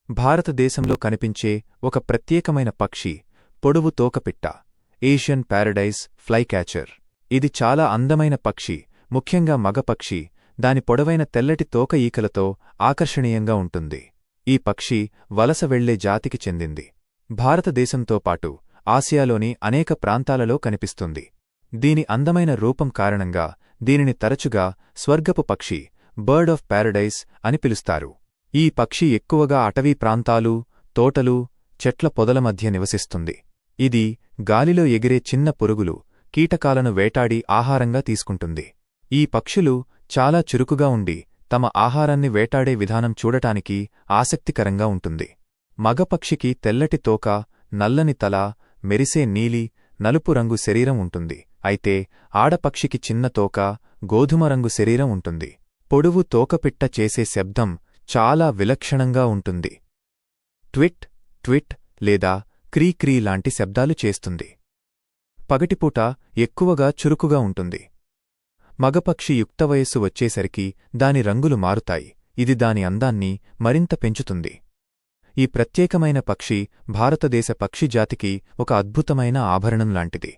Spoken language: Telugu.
భారతదేశంలో కనిపించే ఒక ప్రత్యేకమైన పక్షి పొడవు తోకపిట్ట, ఏషియన్ ప్యారడైజ్ ఫ్లైక్యాచర్. ఇది చాలా అందమైన పక్షి, ముఖ్యంగా మగ పక్షి. దాని పొడవైన తెల్లటి తోక ఈకలతో ఆకర్షణీయంగా ఉంటుంది. ఈ పక్షి వలస వెళ్లే జాతికి చెందింది. భారతదేశంతో పాటు ఆసియాలోని అనేక ప్రాంతాలలో కనిపిస్తుంది. దీని అందమైన రూపం కారణంగా దీనిని తరచుగా స్వర్గపు పక్షి, బర్డ్ ఆఫ్ ప్యారడైజ్ అని పిలుస్తారు. ఈ పక్షి ఎక్కువగా అటవీ ప్రాంతాలు, తోటలు, చెట్ల పొదల మధ్య నివసిస్తుంది. ఇది గాలిలో ఎగిరే చిన్న పురుగులు, కీటకాలను వేటాడి ఆహారంగా తీసుకుంటుంది. ఈ పక్షులు చాలా చురుకుగా ఉండి తమ ఆహారాన్ని వేటాడే విధానం చూడటానికి ఆసక్తికరంగా ఉంటుంది. మగపక్షికి తెల్లటి తోక, నల్లని తల, మెరిసే నీలి, నలుపు రంగు శరీరం ఉంటుంది. అయితే ఆడపక్షికి చిన్న తోక, గోధుమ రంగు శరీరం ఉంటుంది. పొడువు తోకపిట్ట చేసే శబ్దం చాలా విలక్షణంగా ఉంటుంది. ట్విట్ ట్విట్ లేదా క్రీ క్రీ లాంటి శబ్దాలు చేస్తుంది. పగటిపూట ఎక్కువగా చురుకుగా ఉంటుంది. మగపక్షి యుక్తవయస్సు వచ్చేసరికి దాని రంగులు మారుతాయి. ఇది దాని అందాన్ని మరింత పెంచుతుంది. ఈ ప్రత్యేకమైన పక్షి భారతదేశ పక్షి జాతికి ఒక అద్భుతమైన ఆభరణం లాంటిది.